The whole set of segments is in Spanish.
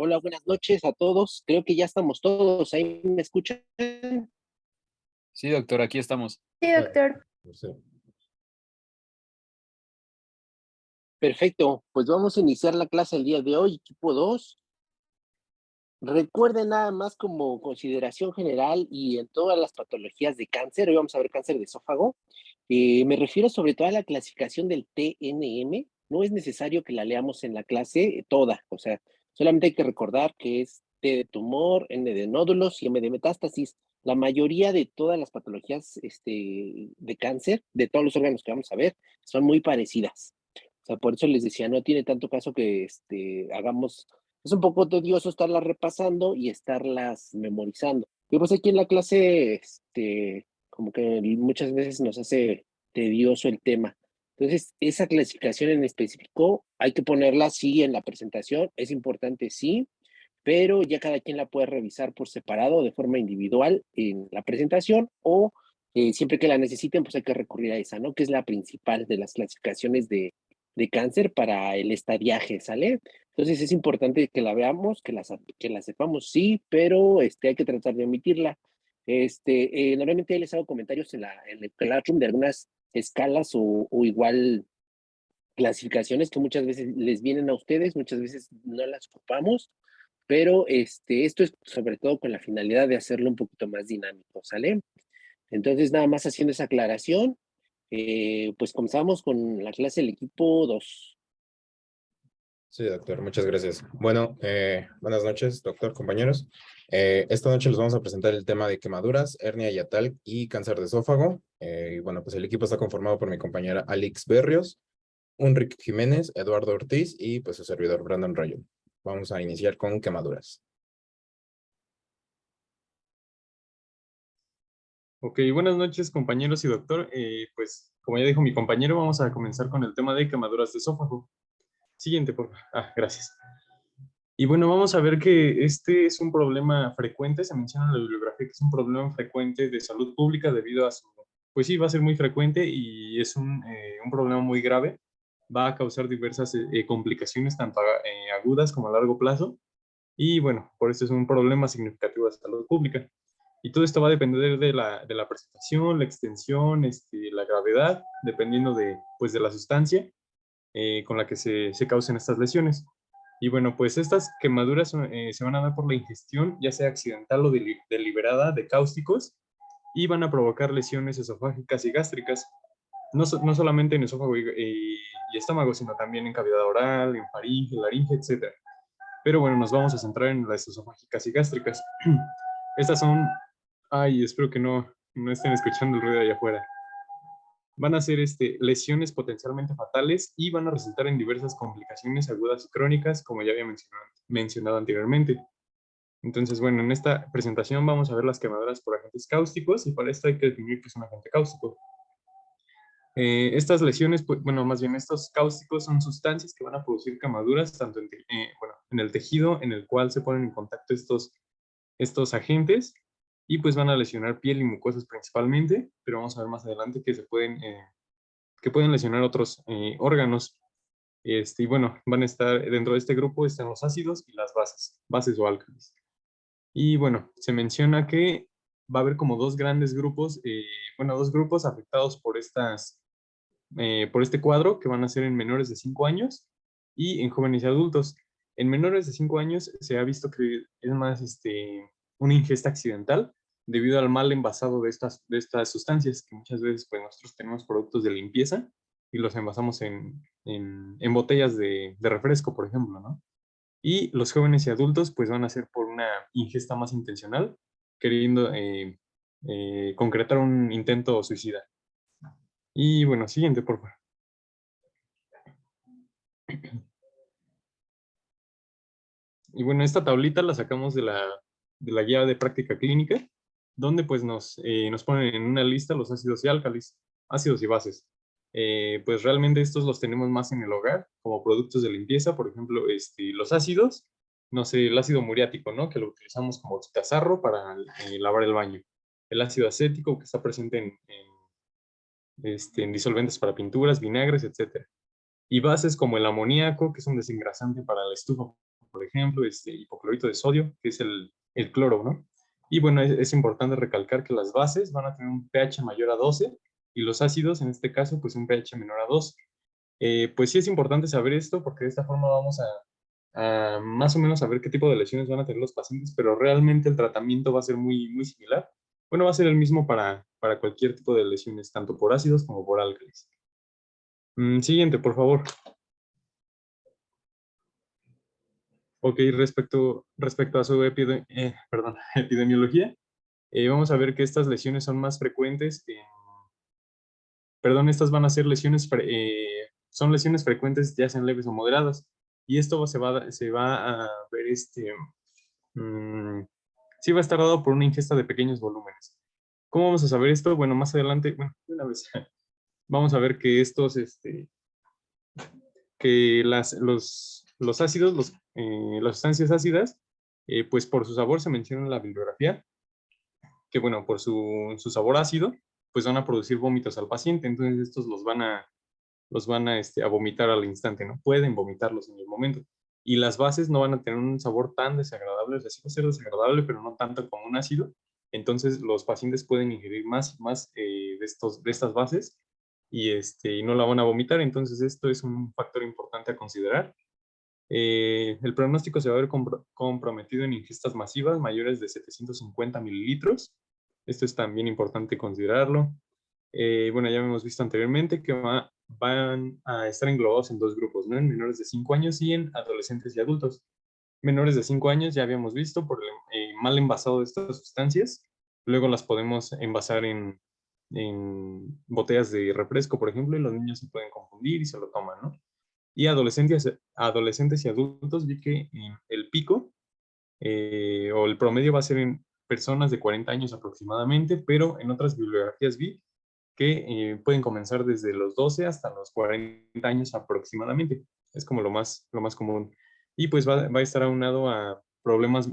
Hola, buenas noches a todos. Creo que ya estamos todos. ¿Ahí me escuchan? Sí, doctor, aquí estamos. Sí, doctor. Sí. Perfecto. Pues vamos a iniciar la clase el día de hoy, equipo 2. Recuerden nada más como consideración general y en todas las patologías de cáncer. Hoy vamos a ver cáncer de esófago. Me refiero sobre todo a la clasificación del TNM. No es necesario que la leamos en la clase toda. O sea, solamente hay que recordar que es T de tumor, N de nódulos y M de metástasis. La mayoría de todas las patologías de cáncer, de todos los órganos que vamos a ver, son muy parecidas. O sea, por eso les decía, no tiene tanto caso que hagamos, es un poco tedioso estarlas repasando y estarlas memorizando. Y pues aquí en la clase, como que muchas veces nos hace tedioso el tema. Entonces, esa clasificación en específico hay que ponerla sí en la presentación, es importante sí, pero ya cada quien la puede revisar por separado de forma individual en la presentación o siempre que la necesiten, pues hay que recurrir a esa, ¿no? Que es la principal de las clasificaciones de cáncer para el estadiaje, ¿sale? Entonces es importante que la veamos, que la sepamos, sí, pero hay que tratar de omitirla. Normalmente les hago comentarios en el Classroom de algunas escalas o igual clasificaciones que muchas veces les vienen a ustedes, muchas veces no las ocupamos, pero esto es sobre todo con la finalidad de hacerlo un poquito más dinámico, ¿sale? Entonces, nada más haciendo esa aclaración, pues comenzamos con la clase del equipo 2. Sí, doctor, muchas gracias. Bueno, buenas noches, doctor, compañeros. Esta noche les vamos a presentar el tema de quemaduras, hernia yatal y cáncer de esófago. Y bueno, pues el equipo está conformado por mi compañera Alex Berrios, Unric Jiménez, Eduardo Ortiz y pues su servidor Brandon Rayo. Vamos a iniciar con quemaduras. Ok, buenas noches compañeros y doctor. Pues como ya dijo mi compañero, vamos a comenzar con el tema de quemaduras de esófago. Siguiente, por favor. Gracias. Y bueno, vamos a ver que este es un problema frecuente, se menciona en la bibliografía que es un problema frecuente de salud pública debido a su, pues sí, va a ser muy frecuente y es un problema muy grave. Va a causar diversas complicaciones, tanto agudas como a largo plazo. Y bueno, por eso es un problema significativo de salud pública. Y todo esto va a depender de la presentación, la extensión, la gravedad, dependiendo de, pues, de la sustancia con la que se causen estas lesiones. Y bueno, pues estas quemaduras se van a dar por la ingestión, ya sea accidental o deliberada, de cáusticos, y van a provocar lesiones esofágicas y gástricas, no solamente en esófago y estómago, sino también en cavidad oral, en faringe, laringe, etc. Pero bueno, nos vamos a centrar en las esofágicas y gástricas. Estas son, ay, espero que no estén escuchando el ruido allá afuera. Van a ser lesiones potencialmente fatales y van a resultar en diversas complicaciones agudas y crónicas, como ya había mencionado anteriormente. Entonces, bueno, en esta presentación vamos a ver las quemaduras por agentes cáusticos y para esto hay que definir qué es un agente cáustico. Estas lesiones, pues, bueno, más bien estos cáusticos son sustancias que van a producir quemaduras tanto en el tejido en el cual se ponen en contacto estos agentes y pues van a lesionar piel y mucosas principalmente, pero vamos a ver más adelante que pueden lesionar otros órganos. Y bueno, van a estar dentro de este grupo están los ácidos y las bases o álcalis. Y bueno, se menciona que va a haber como dos grandes grupos, dos grupos afectados por este cuadro, que van a ser en menores de 5 años y en jóvenes y adultos. En menores de 5 años se ha visto que es más una ingesta accidental debido al mal envasado de estas sustancias, que muchas veces pues nosotros tenemos productos de limpieza y los envasamos en botellas de refresco, por ejemplo, ¿no? Y los jóvenes y adultos pues van a ser por una ingesta más intencional, queriendo concretar un intento suicida. Y bueno, siguiente, por favor. Y bueno, esta tablita la sacamos de la guía de práctica clínica, donde pues nos ponen en una lista los ácidos y álcalis, ácidos y bases. Pues realmente estos los tenemos más en el hogar, como productos de limpieza, por ejemplo, los ácidos, no sé, el ácido muriático, ¿no? Que lo utilizamos como quitazarro para lavar el baño. El ácido acético, que está presente en disolventes para pinturas, vinagres, etc. Y bases como el amoníaco, que es un desengrasante para la estufa, por ejemplo, hipoclorito de sodio, que es el cloro, ¿no? Y bueno, es importante recalcar que las bases van a tener un pH mayor a 12 y los ácidos, en este caso, pues un pH menor a 2. Pues sí es importante saber esto porque de esta forma vamos a más o menos saber qué tipo de lesiones van a tener los pacientes, pero realmente el tratamiento va a ser muy, muy similar. Bueno, va a ser el mismo para cualquier tipo de lesiones, tanto por ácidos como por álcalis. Siguiente, por favor. Ok, respecto a su epidemiología, vamos a ver que estas lesiones son más frecuentes estas van a ser son lesiones frecuentes, ya sean leves o moderadas. Y esto se va a ver, sí va a estar dado por una ingesta de pequeños volúmenes. ¿Cómo vamos a saber esto? Bueno, más adelante, bueno, una vez, vamos a ver que los ácidos, las sustancias ácidas, pues por su sabor se menciona en la bibliografía, que bueno, por su sabor ácido, pues van a producir vómitos al paciente, entonces estos los van a vomitar al instante, ¿no? Pueden vomitarlos en el momento. Y las bases no van a tener un sabor tan desagradable, o sea, sí va a ser desagradable, pero no tanto como un ácido. Entonces los pacientes pueden ingerir más de estas bases y no la van a vomitar. Entonces esto es un factor importante a considerar. El pronóstico se va a ver comprometido en ingestas masivas mayores de 750 mililitros. Esto es también importante considerarlo. Bueno, ya hemos visto anteriormente que van a estar englobados en dos grupos, ¿no? En menores de 5 años y en adolescentes y adultos. Menores de 5 años ya habíamos visto por el mal envasado de estas sustancias. Luego las podemos envasar en botellas de refresco, por ejemplo, y los niños se pueden confundir y se lo toman, ¿no? Y adolescentes y adultos, vi que el pico o el promedio va a ser en personas de 40 años aproximadamente, pero en otras bibliografías vi que pueden comenzar desde los 12 hasta los 40 años aproximadamente. Es como lo más común. Y pues va a estar aunado a problemas,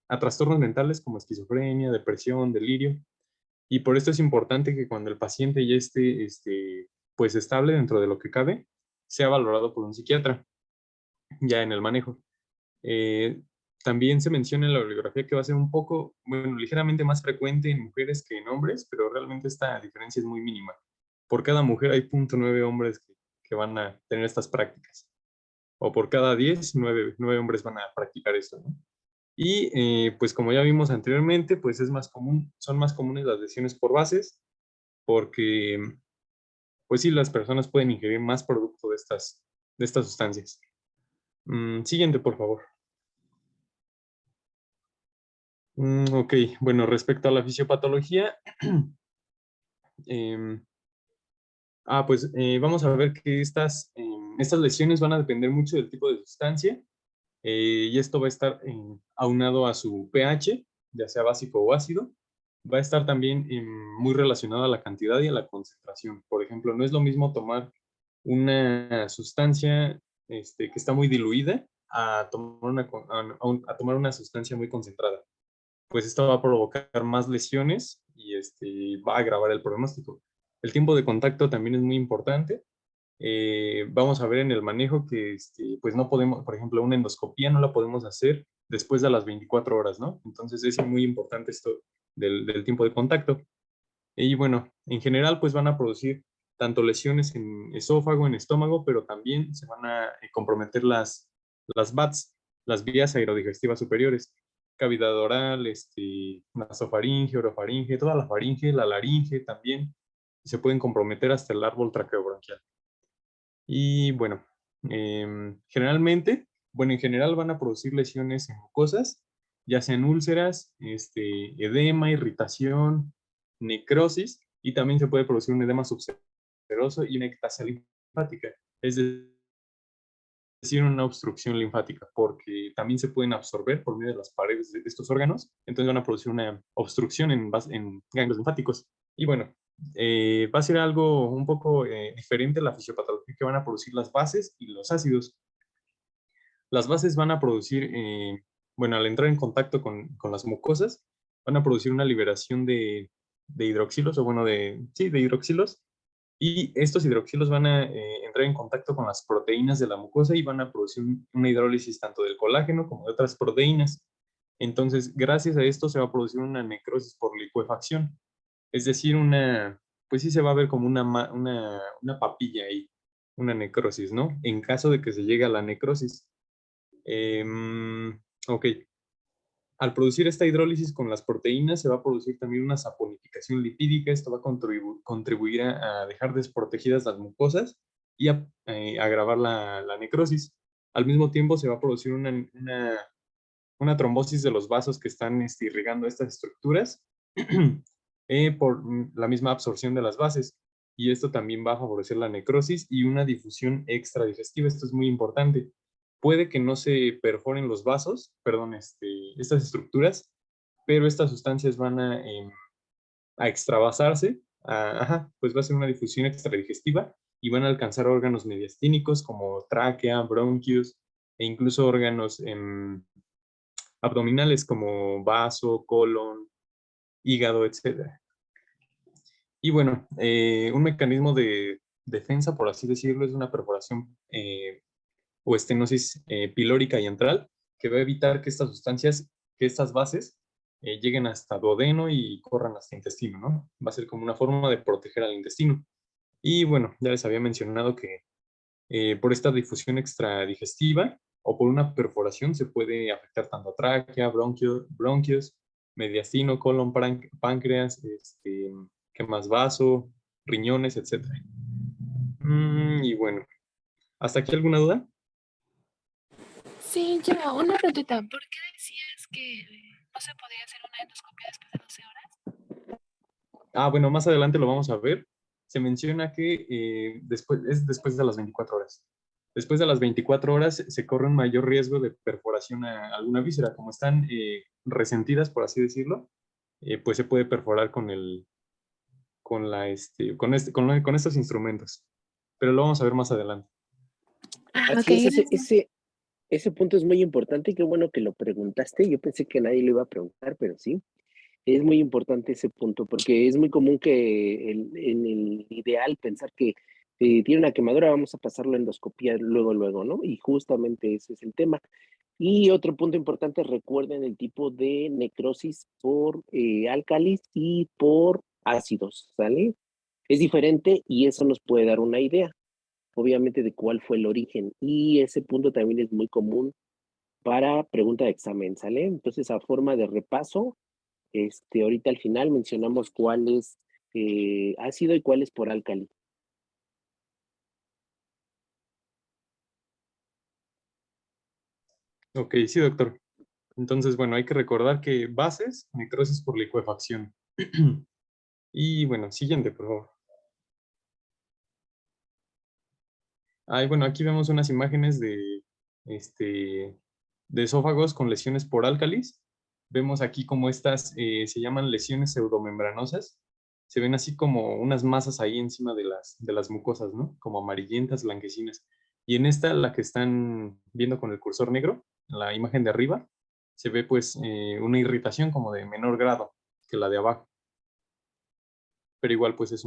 a trastornos mentales como esquizofrenia, depresión, delirio. Y por esto es importante que cuando el paciente ya esté pues estable dentro de lo que cabe, sea valorado por un psiquiatra ya en el manejo. Eh, También se menciona en la bibliografía que va a ser un poco, bueno, ligeramente más frecuente en mujeres que en hombres, pero realmente esta diferencia es muy mínima. Por cada mujer hay 0.9 hombres que van a tener estas prácticas. O por cada 10, 9 hombres van a practicar esto, ¿no? Y pues como ya vimos anteriormente, pues son más comunes las lesiones por bases, porque pues sí, las personas pueden ingerir más producto de estas sustancias. Siguiente, por favor. Ok, bueno, respecto a la fisiopatología, em, pues vamos a ver que estas lesiones van a depender mucho del tipo de sustancia y esto va a estar aunado a su pH, ya sea básico o ácido. Va a estar también muy relacionado a la cantidad y a la concentración. Por ejemplo, no es lo mismo tomar una sustancia que está muy diluida a tomar una sustancia muy concentrada. Pues esto va a provocar más lesiones y va a agravar el pronóstico. El tiempo de contacto también es muy importante. Vamos a ver en el manejo que pues no podemos, por ejemplo, una endoscopía no la podemos hacer después de las 24 horas, ¿no? Entonces es muy importante esto del tiempo de contacto. Y bueno, en general pues van a producir tanto lesiones en esófago, en estómago, pero también se van a comprometer las VATS, las vías aerodigestivas superiores, cavidad oral, nasofaringe, orofaringe, toda la faringe, la laringe también, se pueden comprometer hasta el árbol traqueobronquial. Y bueno, en general van a producir lesiones en mucosas, ya sean úlceras, edema, irritación, necrosis, y también se puede producir un edema subseroso y una ectasia linfática, es decir, una obstrucción linfática, porque también se pueden absorber por medio de las paredes de estos órganos, entonces van a producir una obstrucción en ganglios linfáticos. Y bueno, va a ser algo un poco diferente la fisiopatología que van a producir las bases y los ácidos. Las bases van a producir, bueno, al entrar en contacto con las mucosas, van a producir una liberación de hidroxilos, o bueno, de hidroxilos, Y estos hidroxilos van a entrar en contacto con las proteínas de la mucosa y van a producir una hidrólisis tanto del colágeno como de otras proteínas. Entonces, gracias a esto se va a producir una necrosis por licuefacción. Es decir, pues sí se va a ver como una papilla ahí, una necrosis, ¿no? En caso de que se llegue a la necrosis. Ok. Al producir esta hidrólisis con las proteínas, se va a producir también una saponificación lipídica. Esto va a contribuir a dejar desprotegidas las mucosas y a agravar la necrosis. Al mismo tiempo, se va a producir una trombosis de los vasos que están irrigando estas estructuras por la misma absorción de las bases. Y esto también va a favorecer la necrosis y una difusión extradigestiva. Esto es muy importante. Puede que no se perforen los vasos, perdón, estas estructuras, pero estas sustancias van a extravasarse, pues va a ser una difusión extradigestiva y van a alcanzar órganos mediastínicos como tráquea, bronquios e incluso órganos abdominales como vaso, colon, hígado, etcétera. Y bueno, un mecanismo de defensa, por así decirlo, es una perforación o estenosis pilórica y antral, que va a evitar que estas sustancias, que estas bases, lleguen hasta duodeno y corran hasta intestino, ¿no? Va a ser como una forma de proteger al intestino. Y bueno, ya les había mencionado que por esta difusión extradigestiva o por una perforación se puede afectar tanto tráquea, bronquios, mediastino, colon, páncreas, ¿qué más? Vaso, riñones, etc. Y bueno, ¿hasta aquí alguna duda? Sí, yo, una preguntita. ¿Por qué decías que no se podía hacer una endoscopia después de 12 horas? Bueno, más adelante lo vamos a ver. Se menciona que es después de las 24 horas. Después de las 24 horas se corre un mayor riesgo de perforación a alguna víscera. Como están resentidas, por así decirlo, pues se puede perforar con estos instrumentos. Pero lo vamos a ver más adelante. Ok, Así es, gracias. ese punto es muy importante y qué bueno que lo preguntaste. Yo pensé que nadie lo iba a preguntar, pero sí. Es muy importante ese punto porque es muy común que en el ideal pensar que tiene una quemadura, vamos a pasarlo a endoscopía luego, ¿no? Y justamente ese es el tema. Y otro punto importante, recuerden el tipo de necrosis por álcalis y por ácidos, ¿sale? Es diferente y eso nos puede dar una idea, obviamente, de cuál fue el origen. Y ese punto también es muy común para pregunta de examen, ¿sale? Entonces, a forma de repaso, ahorita al final mencionamos cuál es ácido y cuál es por álcali. Ok, sí, doctor. Entonces, bueno, hay que recordar que bases, necrosis por licuefacción. Y bueno, siguiente, por favor. Bueno, aquí vemos unas imágenes de esófagos con lesiones por álcalis. Vemos aquí como estas se llaman lesiones pseudomembranosas. Se ven así como unas masas ahí encima de las mucosas, ¿no? Como amarillentas, blanquecinas. Y en esta, la que están viendo con el cursor negro, la imagen de arriba, se ve pues una irritación como de menor grado que la de abajo. Pero igual pues es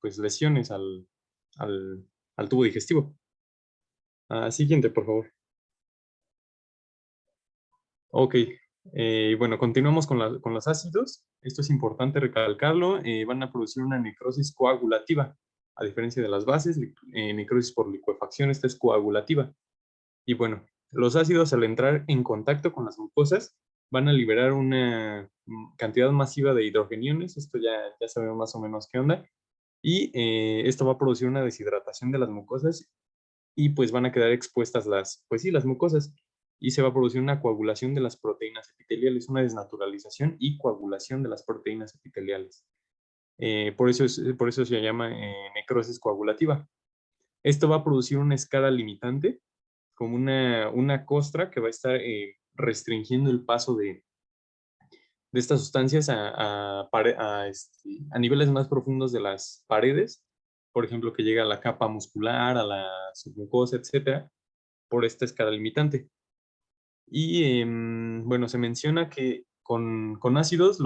pues lesiones al tubo digestivo. Siguiente, por favor. Ok, bueno, continuamos con los ácidos. Esto es importante recalcarlo. Van a producir una necrosis coagulativa. A diferencia de las bases, necrosis por licuefacción, esta es coagulativa. Y bueno, los ácidos al entrar en contacto con las mucosas van a liberar una cantidad masiva de hidrogeniones. Esto ya sabemos más o menos qué onda. Y esto va a producir una deshidratación de las mucosas y pues van a quedar expuestas pues sí, las mucosas y se va a producir una coagulación de las proteínas epiteliales, una desnaturalización y coagulación de las proteínas epiteliales. Por eso se llama necrosis coagulativa. Esto va a producir una escara limitante, como una costra que va a estar restringiendo el paso de estas sustancias a niveles más profundos de las paredes, por ejemplo, que llega a la capa muscular, a la submucosa, etcétera, por esta escala limitante. Y bueno, se menciona que con ácidos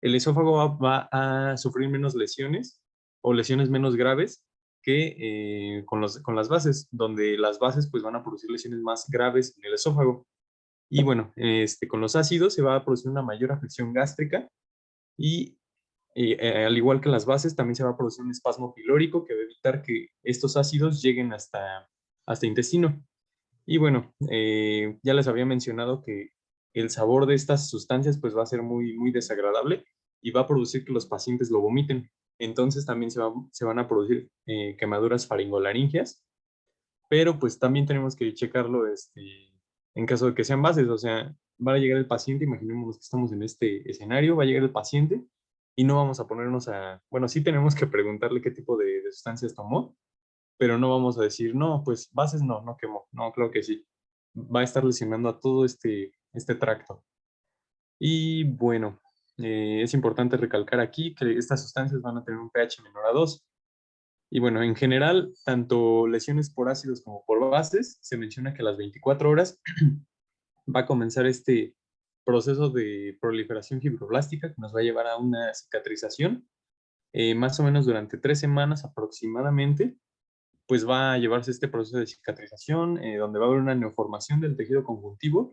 el esófago va a sufrir menos lesiones o lesiones menos graves que con las bases, donde las bases pues van a producir lesiones más graves en el esófago. Y bueno, con los ácidos se va a producir una mayor afección gástrica y al igual que las bases, también se va a producir un espasmo pilórico que va a evitar que estos ácidos lleguen hasta intestino. Y bueno, ya les había mencionado que el sabor de estas sustancias pues va a ser muy, muy desagradable y va a producir que los pacientes lo vomiten. Entonces también se van a producir quemaduras faringolaringeas, pero pues también tenemos que checarlo en caso de que sean bases, o sea, va a llegar el paciente, imaginémonos que estamos en este escenario, va a llegar el paciente y no vamos a ponernos bueno, sí tenemos que preguntarle qué tipo de sustancias tomó, pero no vamos a decir, no, pues bases no, no quemó, no, claro que sí. Va a estar lesionando a todo este tracto. Y bueno, es importante recalcar aquí que estas sustancias van a tener un pH menor a 2. Y bueno, en general, tanto lesiones por ácidos como por bases, se menciona que a las 24 horas va a comenzar este proceso de proliferación fibroblástica que nos va a llevar a una cicatrización, más o menos durante 3 semanas aproximadamente, pues va a llevarse este proceso de cicatrización, donde va a haber una neoformación del tejido conjuntivo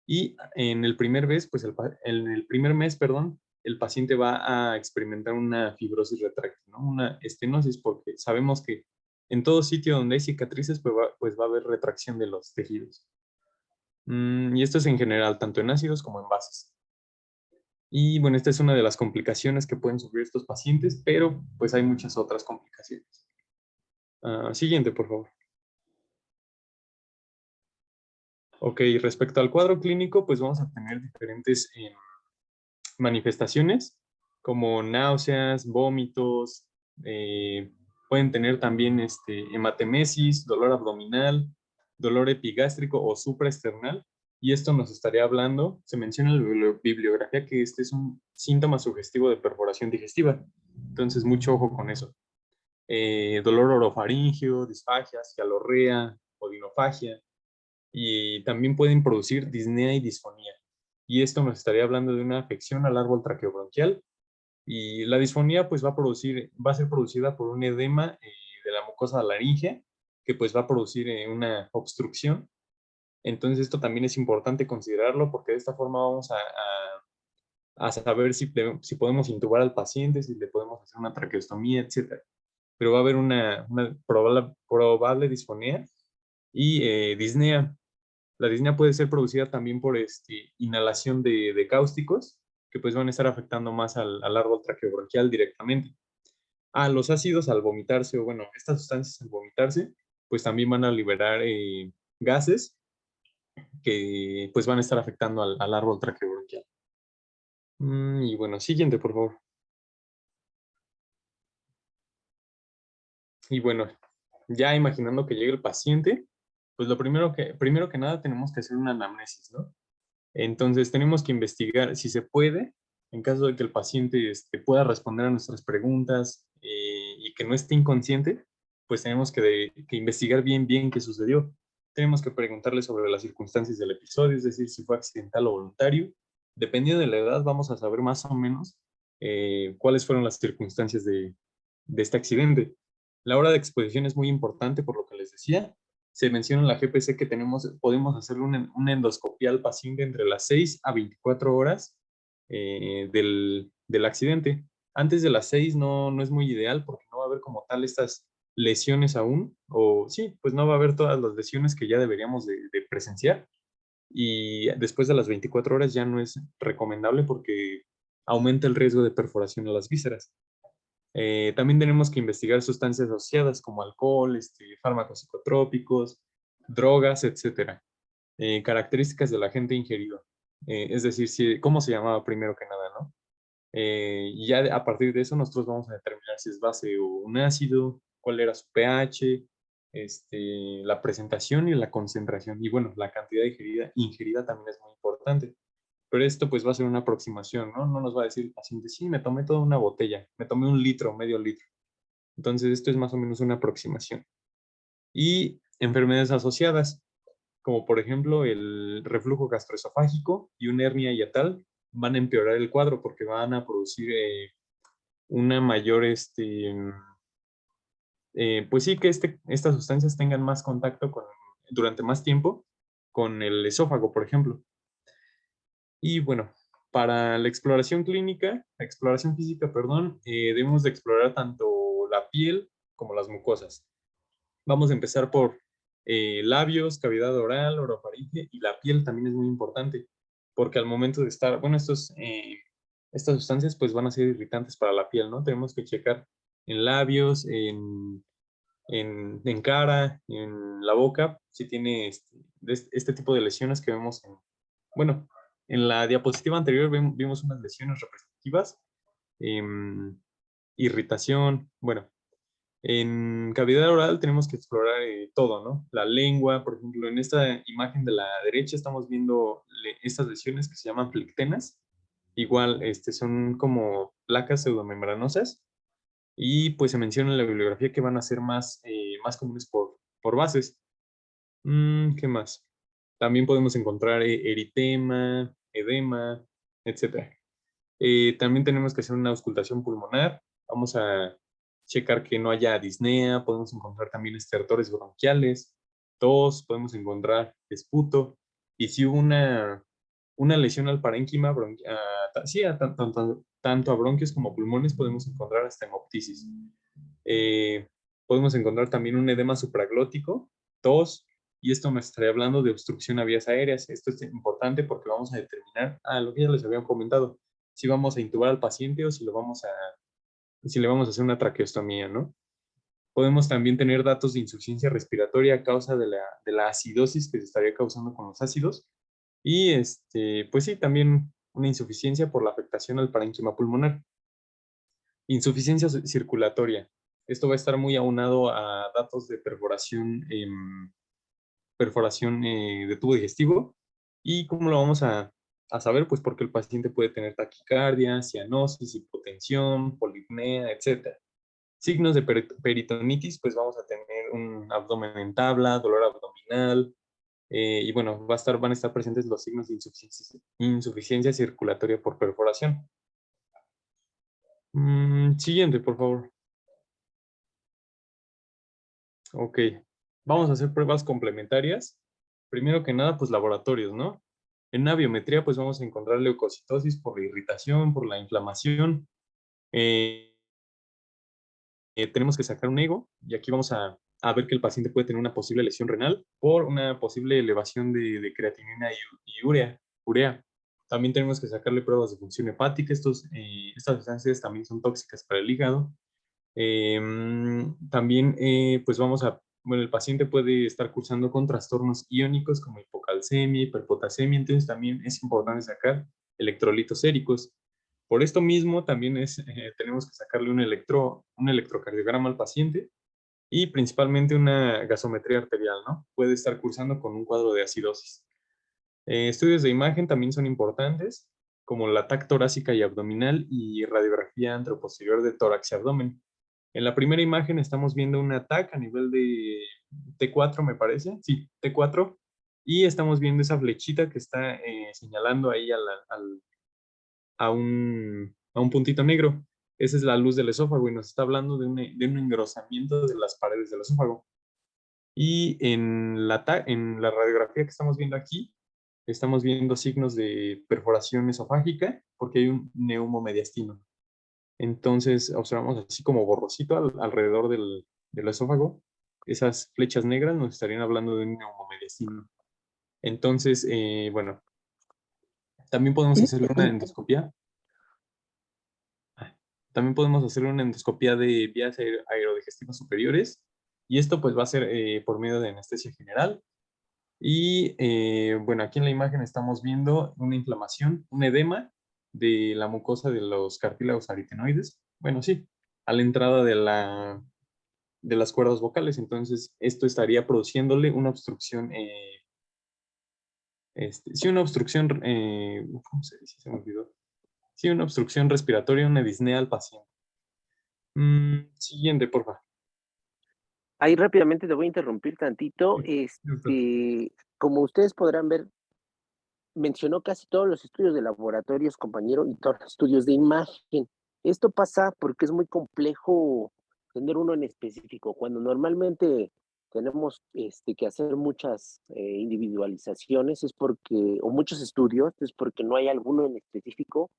y en el primer mes, pues en el primer mes, perdón, el paciente va a experimentar una fibrosis retráctil, ¿no? Una estenosis, porque sabemos que en todo sitio donde hay cicatrices, pues va a haber retracción de los tejidos. Y esto es en general, tanto en ácidos como en bases. Y bueno, esta es una de las complicaciones que pueden sufrir estos pacientes, pero pues hay muchas otras complicaciones. Siguiente, por favor. Ok, respecto al cuadro clínico, pues vamos a tener diferentes manifestaciones como náuseas, vómitos, pueden tener también hematemesis, dolor abdominal, dolor epigástrico o supraesternal, y esto nos estaría hablando, se menciona en la bibliografía que este es un síntoma sugestivo de perforación digestiva, entonces mucho ojo con eso. Dolor orofaríngeo, disfagia, cialorrea, odinofagia, y también pueden producir disnea y disfonía. Y esto nos estaría hablando de una afección al árbol traqueobronquial. Y la disfonía pues va a ser producida por un edema de la mucosa laríngea que pues va a producir una obstrucción. Entonces esto también es importante considerarlo porque de esta forma vamos a saber si podemos intubar al paciente, si le podemos hacer una traqueostomía, etc. Pero va a haber una probable disfonía y disnea. La disnea puede ser producida también por inhalación de cáusticos, que pues van a estar afectando más al árbol traqueobronquial directamente. Los ácidos al vomitarse, o bueno, estas sustancias al vomitarse, pues también van a liberar gases que pues van a estar afectando al árbol traqueobronquial. Y bueno, siguiente, por favor. Y bueno, ya imaginando que llegue el paciente, pues lo primero que nada tenemos que hacer una anamnesis, ¿no? Entonces tenemos que investigar si se puede, en caso de que el paciente pueda responder a nuestras preguntas y que no esté inconsciente, pues tenemos que investigar bien qué sucedió. Tenemos que preguntarle sobre las circunstancias del episodio, es decir, si fue accidental o voluntario. Dependiendo de la edad, vamos a saber más o menos cuáles fueron las circunstancias de este accidente. La hora de exposición es muy importante, por lo que les decía. Se menciona en la GPC que podemos hacer una endoscopia al paciente entre las 6 a 24 horas del accidente. Antes de las 6 no es muy ideal porque no va a haber como tal estas lesiones aún, o sí, pues no va a haber todas las lesiones que ya deberíamos de presenciar. Y después de las 24 horas ya no es recomendable porque aumenta el riesgo de perforación a las vísceras. También tenemos que investigar sustancias asociadas como alcohol, fármacos psicotrópicos, drogas, etc. Características del agente ingerido. Es decir, cómo se llamaba primero que nada, ¿no? Y ya a partir de eso nosotros vamos a determinar si es base o un ácido, cuál era su pH, la presentación y la concentración. Y bueno, la cantidad ingerida también es muy importante. Pero esto pues va a ser una aproximación, ¿no? No nos va a decir el paciente, sí, me tomé toda una botella, me tomé 1 litro, medio litro. Entonces esto es más o menos una aproximación. Y enfermedades asociadas, como por ejemplo el reflujo gastroesofágico y una hernia hiatal, van a empeorar el cuadro porque van a producir una mayor, pues sí, que estas sustancias tengan más contacto durante más tiempo con el esófago, por ejemplo. Y bueno, para la exploración clínica, la exploración física, perdón, debemos de explorar tanto la piel como las mucosas. Vamos a empezar por labios, cavidad oral, orofaringe, y la piel también es muy importante, porque al momento de estar, bueno, estas sustancias pues van a ser irritantes para la piel, ¿no? Tenemos que checar en labios, en cara, en la boca, si tiene este tipo de lesiones que vemos bueno, en la diapositiva anterior vimos unas lesiones representativas, irritación, bueno, en cavidad oral tenemos que explorar todo, ¿no? La lengua, por ejemplo, en esta imagen de la derecha estamos viendo estas lesiones que se llaman flictenas. Igual, son como placas pseudomembranosas y pues se menciona en la bibliografía que van a ser más comunes por bases. ¿Qué más? También podemos encontrar eritema, edema, etc. También tenemos que hacer una auscultación pulmonar. Vamos a checar que no haya disnea. Podemos encontrar también estertores bronquiales, tos, podemos encontrar esputo. Y si hubo una lesión al parénquima, sí, tanto a bronquios como a pulmones, podemos encontrar hasta hemoptisis. Podemos encontrar también un edema supraglótico, tos, y esto nos estaría hablando de obstrucción a vías aéreas. Esto es importante porque vamos a determinar, lo que ya les había comentado, si vamos a intubar al paciente o si le vamos a hacer una traqueostomía, ¿no? Podemos también tener datos de insuficiencia respiratoria a causa de la acidosis que se estaría causando con los ácidos. Y, pues sí, también una insuficiencia por la afectación al parénquima pulmonar. Insuficiencia circulatoria. Esto va a estar muy aunado a datos de perforación de tubo digestivo. ¿Y cómo lo vamos a saber? Pues porque el paciente puede tener taquicardia, cianosis, hipotensión, polipnea, etc. Signos de peritonitis, pues vamos a tener un abdomen en tabla, dolor abdominal, y bueno, van a estar presentes los signos de insuficiencia circulatoria por perforación. Siguiente, por favor. Ok, vamos a hacer pruebas complementarias. Primero que nada, pues laboratorios, ¿no? En una biometría, pues vamos a encontrar leucocitosis por la irritación, por la inflamación. Tenemos que sacar un ego y aquí vamos a ver que el paciente puede tener una posible lesión renal por una posible elevación de creatinina y urea. También tenemos que sacarle pruebas de función hepática. Estas sustancias también son tóxicas para el hígado. También, pues bueno, el paciente puede estar cursando con trastornos iónicos como hipocalcemia, hiperpotasemia, entonces también es importante sacar electrolitos séricos. Por esto mismo, también tenemos que sacarle un electrocardiograma al paciente y principalmente una gasometría arterial, ¿no? Puede estar cursando con un cuadro de acidosis. Estudios de imagen también son importantes, como la TAC torácica y abdominal y radiografía anteroposterior de tórax y abdomen. En la primera imagen estamos viendo una TAC a nivel de T4, me parece. Sí, T4. Y estamos viendo esa flechita que está señalando ahí a un puntito negro. Esa es la luz del esófago y nos está hablando de un engrosamiento de las paredes del esófago. Y en la radiografía que estamos viendo aquí, estamos viendo signos de perforación esofágica porque hay un neumomediastino. Entonces observamos así como borrosito alrededor del esófago. Esas flechas negras nos estarían hablando de un neumomediastino. Entonces, bueno, también podemos hacerle una endoscopia. También podemos hacer una endoscopia de vías aerodigestivas superiores y esto pues va a ser por medio de anestesia general. Y bueno, aquí en la imagen estamos viendo una inflamación, un edema de la mucosa de los cartílagos aritenoides. Bueno, sí, a la entrada de las cuerdas vocales. Entonces, esto estaría produciéndole una obstrucción, sí, una obstrucción, ¿cómo se dice? Se me olvidó. Sí, una obstrucción respiratoria, una disnea al paciente. Siguiente, por favor. Ahí rápidamente te voy a interrumpir tantito. Como ustedes podrán ver, mencionó casi todos los estudios de laboratorios, compañero, y todos los estudios de imagen. Esto pasa porque es muy complejo tener uno en específico. Cuando normalmente tenemos que hacer muchas individualizaciones, es porque, o muchos estudios, es porque no hay alguno en específico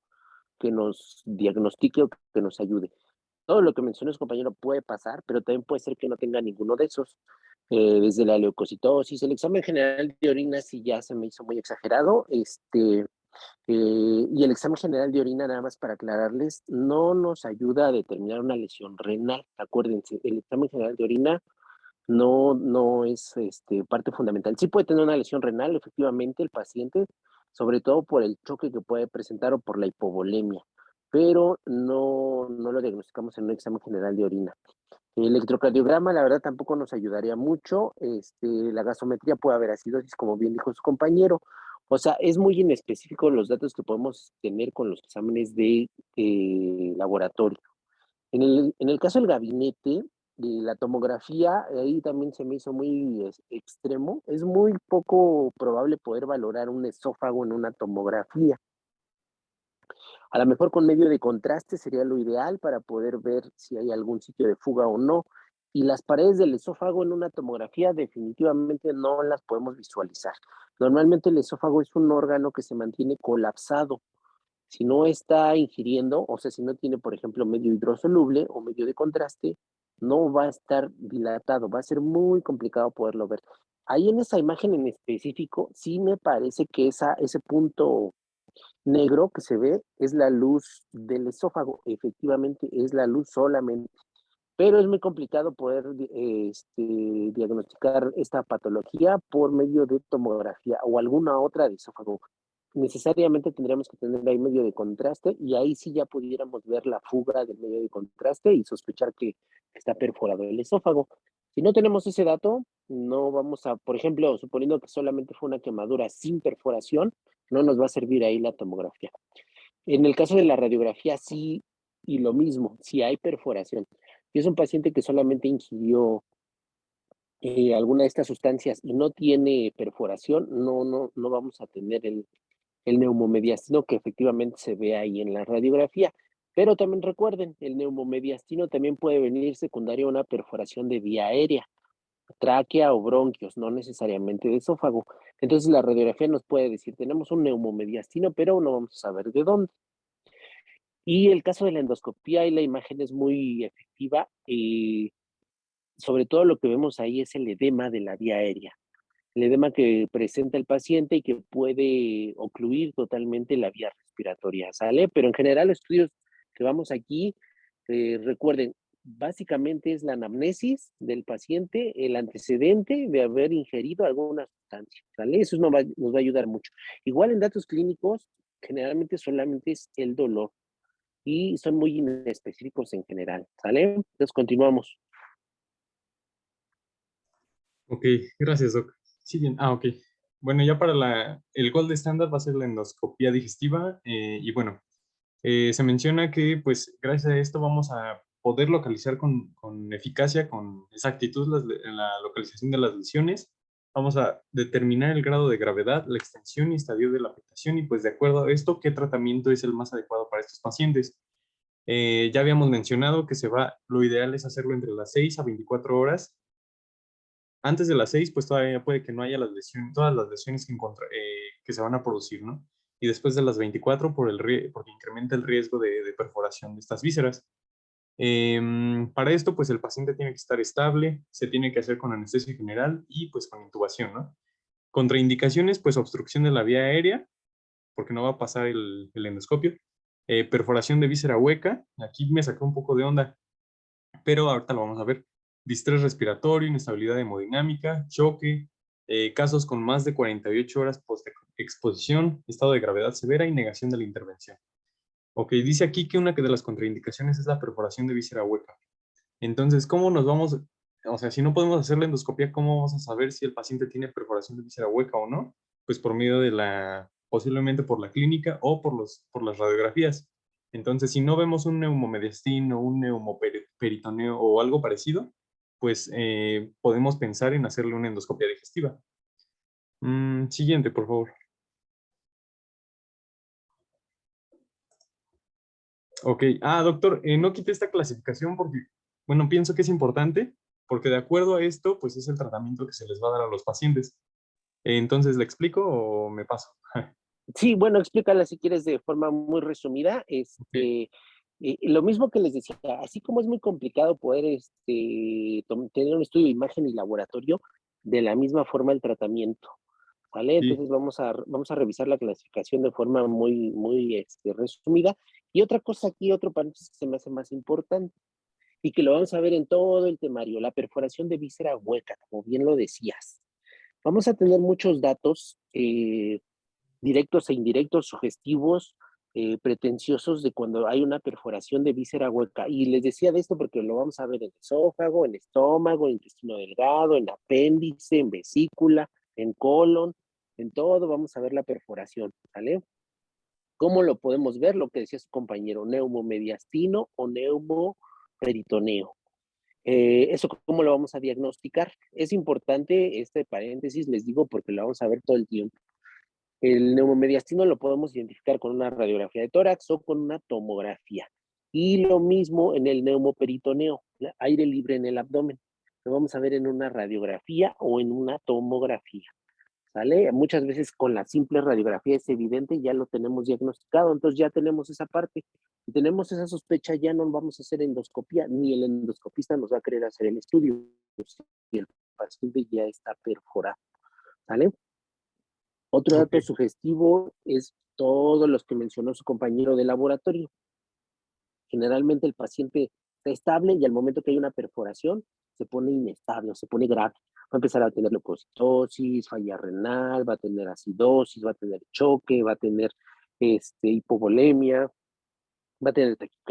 que nos diagnostique o que nos ayude. Todo lo que mencionó su compañero puede pasar, pero también puede ser que no tenga ninguno de esos. Desde la leucocitosis, el examen general de orina sí ya se me hizo muy exagerado, y el examen general de orina, nada más para aclararles, no nos ayuda a determinar una lesión renal. Acuérdense, el examen general de orina no es parte fundamental. Sí puede tener una lesión renal, efectivamente, el paciente, sobre todo por el choque que puede presentar o por la hipovolemia, pero no lo diagnosticamos en un examen general de orina. El electrocardiograma, la verdad, tampoco nos ayudaría mucho. La gasometría puede haber acidosis, como bien dijo su compañero. O sea, es muy inespecífico los datos que podemos tener con los exámenes de laboratorio. En el caso del gabinete, la tomografía, ahí también se me hizo muy extremo. Es muy poco probable poder valorar un esófago en una tomografía. A lo mejor con medio de contraste sería lo ideal para poder ver si hay algún sitio de fuga o no. Y las paredes del esófago en una tomografía definitivamente no las podemos visualizar. Normalmente el esófago es un órgano que se mantiene colapsado. Si no está ingiriendo, o sea, si no tiene, por ejemplo, medio hidrosoluble o medio de contraste, no va a estar dilatado, va a ser muy complicado poderlo ver. Ahí en esa imagen en específico, sí me parece que ese punto negro que se ve es la luz del esófago, efectivamente es la luz solamente, pero es muy complicado poder diagnosticar esta patología por medio de tomografía o alguna otra de esófago. Necesariamente tendríamos que tener ahí medio de contraste y ahí sí ya pudiéramos ver la fuga del medio de contraste y sospechar que está perforado el esófago. Si no tenemos ese dato, no vamos a, por ejemplo, suponiendo que solamente fue una quemadura sin perforación, no nos va a servir ahí la tomografía. En el caso de la radiografía, sí, y lo mismo, si hay perforación. Si es un paciente que solamente ingirió alguna de estas sustancias y no tiene perforación, no vamos a tener el neumomediastino que efectivamente se ve ahí en la radiografía. Pero también recuerden, el neumomediastino también puede venir secundario a una perforación de vía aérea, tráquea o bronquios, no necesariamente de esófago. Entonces la radiografía nos puede decir, tenemos un neumomediastino, pero no vamos a saber de dónde. Y el caso de la endoscopía y la imagen es muy efectiva. Sobre todo lo que vemos ahí es el edema de la vía aérea. El edema que presenta el paciente y que puede ocluir totalmente la vía respiratoria, ¿sale? Pero en general, los estudios que vamos aquí, recuerden, básicamente es la anamnesis del paciente, el antecedente de haber ingerido alguna sustancia, ¿sale? Eso nos va a ayudar mucho. Igual en datos clínicos, generalmente solamente es el dolor y son muy inespecíficos en general, ¿sale? Entonces continuamos. Ok, gracias, Doc. Siguen. Ok. Bueno, ya para el gold estándar va a ser la endoscopía digestiva. Y bueno, se menciona que, pues, gracias a esto vamos a poder localizar con eficacia, con exactitud la localización de las lesiones. Vamos a determinar el grado de gravedad, la extensión y estadio de la afectación y, pues, de acuerdo a esto, qué tratamiento es el más adecuado para estos pacientes. Ya habíamos mencionado que lo ideal es hacerlo entre las 6 a 24 horas. Antes de las 6, pues todavía puede que no haya todas las lesiones que se van a producir, ¿no? Y después de las 24, porque incrementa el riesgo de perforación de estas vísceras. Para esto, pues el paciente tiene que estar estable, se tiene que hacer con anestesia general y pues con intubación, ¿no? Contraindicaciones, pues obstrucción de la vía aérea, porque no va a pasar el endoscopio. Perforación de víscera hueca, aquí me sacó un poco de onda, pero ahorita lo vamos a ver. Distrés respiratorio, inestabilidad hemodinámica, choque, casos con más de 48 horas post-exposición, estado de gravedad severa y negación de la intervención. Ok, dice aquí que una de las contraindicaciones es la perforación de víscera hueca. Entonces, ¿cómo nos vamos? O sea, si no podemos hacer la endoscopia, ¿cómo vamos a saber si el paciente tiene perforación de víscera hueca o no? Pues por medio posiblemente por la clínica o por las radiografías. Entonces, si no vemos un neumomediastino, un neumoperitoneo o algo parecido, pues podemos pensar en hacerle una endoscopia digestiva. Siguiente, por favor. Ok. Ah, doctor, no quité esta clasificación porque, bueno, pienso que es importante, porque de acuerdo a esto, pues es el tratamiento que se les va a dar a los pacientes. Entonces, ¿le explico o me paso? Sí, bueno, explícala si quieres de forma muy resumida. Ok. Lo mismo que les decía, así como es muy complicado poder tener un estudio de imagen y laboratorio, de la misma forma el tratamiento, ¿vale? Sí, Entonces vamos a revisar la clasificación de forma muy resumida. Y otra cosa aquí, otro paréntesis que se me hace más importante y que lo vamos a ver en todo el temario, la perforación de víscera hueca, como bien lo decías. Vamos a tener muchos datos directos e indirectos, sugestivos, pretenciosos de cuando hay una perforación de víscera hueca. Y les decía de esto porque lo vamos a ver en esófago, en estómago, en intestino delgado, en apéndice, en vesícula, en colon, en todo vamos a ver la perforación, ¿vale? ¿Cómo lo podemos ver? Lo que decía su compañero, neumomediastino o neumoperitoneo. ¿Eso cómo lo vamos a diagnosticar? Es importante este paréntesis, les digo, porque lo vamos a ver todo el tiempo. El neumomediastino lo podemos identificar con una radiografía de tórax o con una tomografía. Y lo mismo en el neumoperitoneo, aire libre en el abdomen. Lo vamos a ver en una radiografía o en una tomografía. ¿Sale? Muchas veces con la simple radiografía es evidente, ya lo tenemos diagnosticado, entonces ya tenemos esa parte. Si tenemos esa sospecha, ya no vamos a hacer endoscopía, ni el endoscopista nos va a querer hacer el estudio si el paciente ya está perforado. ¿Sale? Otro ok, dato sugestivo es todos los que mencionó su compañero de laboratorio. Generalmente el paciente está estable y al momento que hay una perforación se pone inestable o se pone grave. Va a empezar a tener leucocitosis, falla renal, va a tener acidosis, va a tener choque, va a tener hipovolemia, va a tener taquicardia.